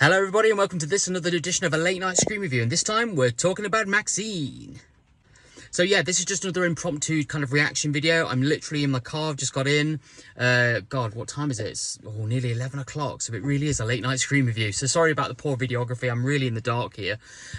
Hello everybody and welcome to this another edition of a late night screen review, and this time we're talking about MaXXXine. So yeah, this is just another impromptu kind of reaction video. I'm literally in my car, I've just got in. God, what time is it? It's nearly 11 o'clock, so it really is a late night screen review. So sorry about the poor videography, I'm really in the dark here.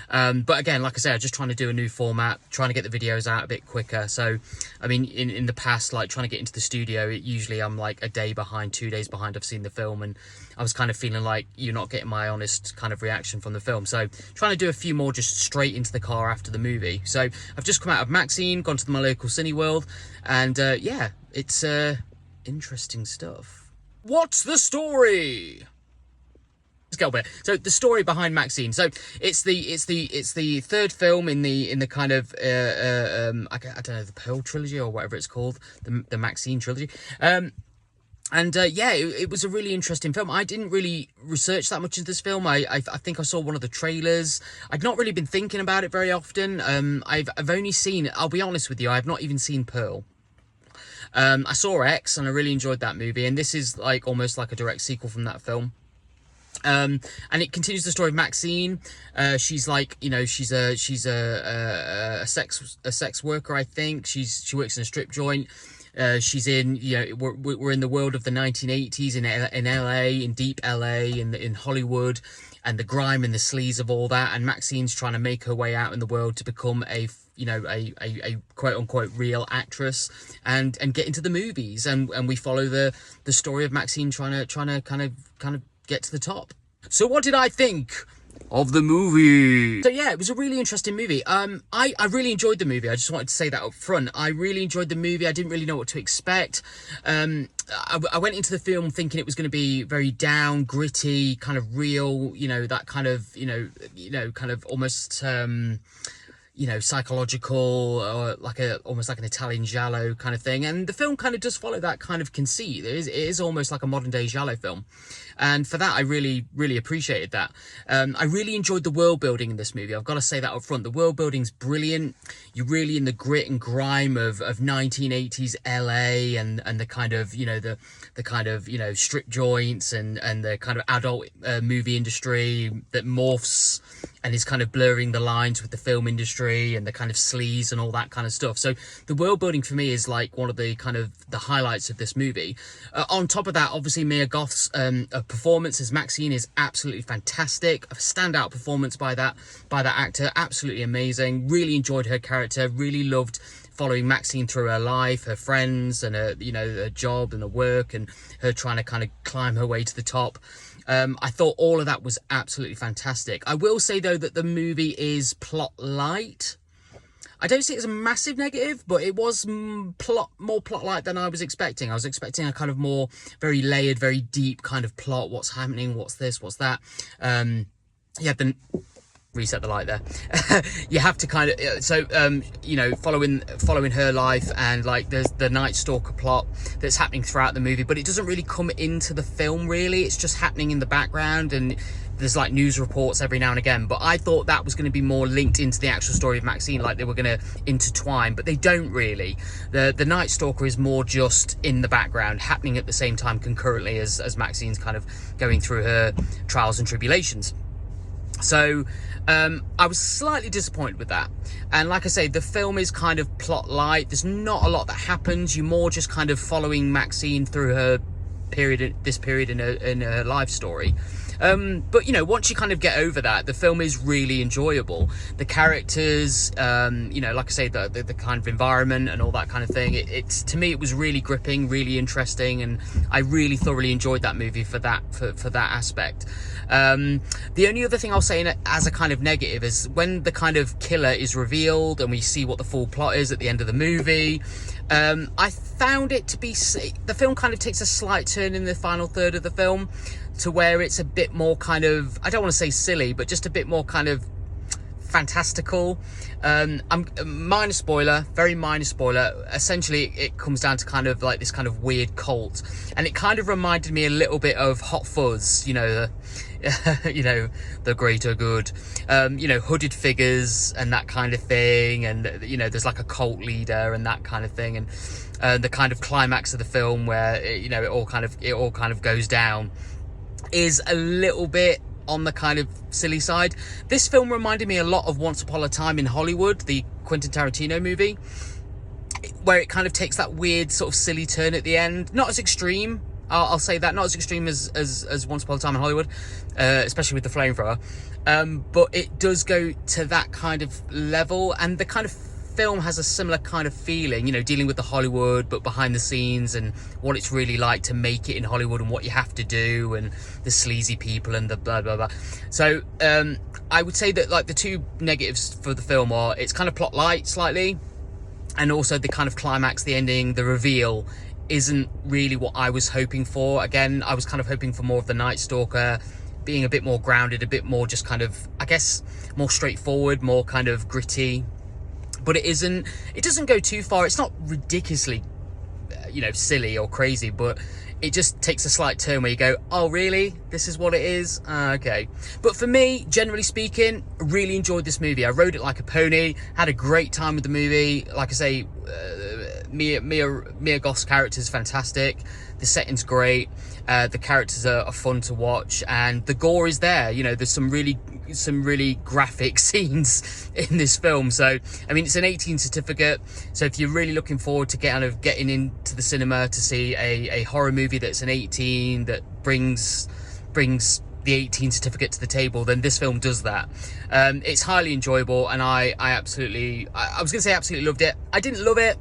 But again, like I said, I'm just trying to do a new format, trying to get the videos out a bit quicker. So, I mean, in the past, like trying to get into the studio, usually I'm like a day behind, 2 days behind I've seen the film, and I was kind of feeling like you're not getting my honest kind of reaction from the film. So trying to do a few more just straight into the car after the movie. So I've just come out of MaXXXine, gone to my local Cineworld, and yeah, it's interesting stuff. What's the story? Let's go with it. So the story behind MaXXXine. So it's the third film in the kind of I don't know, the Pearl trilogy or whatever it's called, the MaXXXine trilogy. Yeah, it was a really interesting film. I didn't really research that much into this film. I think I saw one of the trailers. I'd not really been thinking about it very often. I've only seen, I'll be honest with you, I've not even seen Pearl. I saw X and I really enjoyed that movie, and this is like almost like a direct sequel from that film. And it continues the story of MaXXXine. She's like, you know, she's a sex worker, I think. She works in a strip joint. She's in, you know, we're in the world of the 1980s in LA, in deep LA, in Hollywood, and the grime and the sleaze of all that. And MaXXXine's trying to make her way out in the world to become a quote unquote real actress and get into the movies. And we follow the story of MaXXXine trying to kind of get to the top. So what did I think of the movie? So yeah, it was a really interesting movie. I really enjoyed the movie. I just wanted to say that up front. I really enjoyed the movie. I didn't really know what to expect. I went into the film thinking it was going to be very down, gritty, kind of real, you know, that kind of, you know, kind of almost you know, psychological, or like almost like an Italian giallo kind of thing. And the film kind of does follow that kind of conceit. It is almost like a modern day giallo film. And for that, I really appreciated that. I really enjoyed the world building in this movie. I've got to say that up front. The world building's brilliant. You're really in the grit and grime of 1980s LA and the kind of, you know, the kind of, you know, strip joints and the kind of adult movie industry that morphs and is kind of blurring the lines with the film industry and the kind of sleaze and all that kind of stuff. So the world building for me is like one of the kind of the highlights of this movie. On top of that, obviously Mia Goth's performance as MaXXXine is absolutely fantastic. A standout performance by that actor, absolutely amazing. Really enjoyed her character, really loved following MaXXXine through her life, her friends, and her, you know, her job and her work, and her trying to kind of climb her way to the top. I thought all of that was absolutely fantastic. I will say though that the movie is plot light. I don't see it as a massive negative, but it was more plot light than I was expecting. I was expecting a kind of more very layered, very deep kind of plot. What's happening? What's this? What's that? Yeah, then reset the light there. You have to kind of you know, following her life, and like there's the Night Stalker plot that's happening throughout the movie, but it doesn't really come into the film really. It's just happening in the background, and there's like news reports every now and again. But I thought that was going to be more linked into the actual story of MaXXXine, like they were going to intertwine, but they don't really. The Night Stalker is more just in the background, happening at the same time concurrently as MaXXXine's kind of going through her trials and tribulations. So I was slightly disappointed with that, and like I say, the film is kind of plot light. There's not a lot that happens. You're more just kind of following MaXXXine through her period, this period in her life story. But you know, once you kind of get over that, the film is really enjoyable. The characters, you know, like I say, the kind of environment and all that kind of thing. It's to me, it was really gripping, really interesting, and I really thoroughly enjoyed that movie for that aspect. The only other thing I'll say as a kind of negative is when the kind of killer is revealed and we see what the full plot is at the end of the movie. I found it to be, the film kind of takes a slight turn in the final third of the film to where it's a bit more kind of, I don't want to say silly, but just a bit more kind of fantastical. Minor spoiler, very minor spoiler. Essentially, it comes down to kind of like this kind of weird cult, and it kind of reminded me a little bit of Hot Fuzz, you know, you know, the greater good, you know, hooded figures and that kind of thing, and you know, there's like a cult leader and that kind of thing, and the kind of climax of the film where you know, it all kind of goes down is a little bit on the kind of silly side. This film reminded me a lot of Once Upon a Time in Hollywood, the Quentin Tarantino movie, where it kind of takes that weird sort of silly turn at the end. Not as extreme, I'll say that, not as extreme as Once Upon a Time in Hollywood, especially with the flamethrower, but it does go to that kind of level, and the kind of film has a similar kind of feeling, you know, dealing with the Hollywood but behind the scenes and what it's really like to make it in Hollywood and what you have to do and the sleazy people and the blah blah blah. So I would say that like the two negatives for the film are it's kind of plot light slightly, and also the kind of climax, the ending, the reveal isn't really what I was hoping for. Again, I was kind of hoping for more of the Night Stalker, being a bit more grounded, a bit more just kind of, I guess, more straightforward, more kind of gritty. But it isn't, it doesn't go too far. It's not ridiculously, you know, silly or crazy, but it just takes a slight turn where you go, oh, really? This is what it is? Okay. But for me, generally speaking, really enjoyed this movie. I rode it like a pony, had a great time with the movie. Like I say, Mia Goth's character is fantastic. The setting's great. The characters are fun to watch, and the gore is there. You know, there's some really graphic scenes in this film. So, I mean, it's an 18 certificate. So if you're really looking forward to getting into the cinema to see a horror movie that's an 18, that brings the 18 certificate to the table, then this film does that. It's highly enjoyable, and I was going to say absolutely loved it. I didn't love it.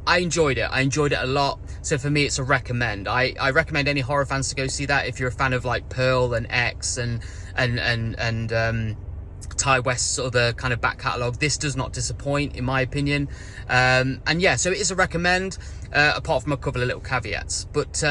I enjoyed it. I enjoyed it a lot. So for me, it's a recommend. I recommend any horror fans to go see that. If you're a fan of like Pearl and X and Ty West's sort of the kind of back catalogue, this does not disappoint in my opinion. And yeah, so it is a recommend, apart from a couple of little caveats. But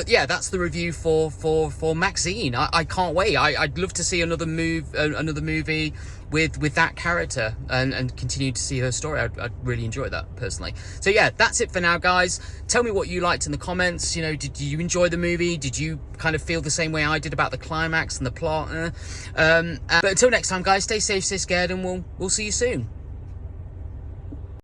yeah, that's the review for MaXXXine. I can't wait. I'd love to see another movie with that character and continue to see her story. I'd really enjoy that personally. So yeah, that's it for now, guys. Tell me what you liked in the comments. You know, did you enjoy the movie? Did you kind of feel the same way I did about the climax and the plot? But until next time, guys, stay safe, stay scared, and we'll see you soon.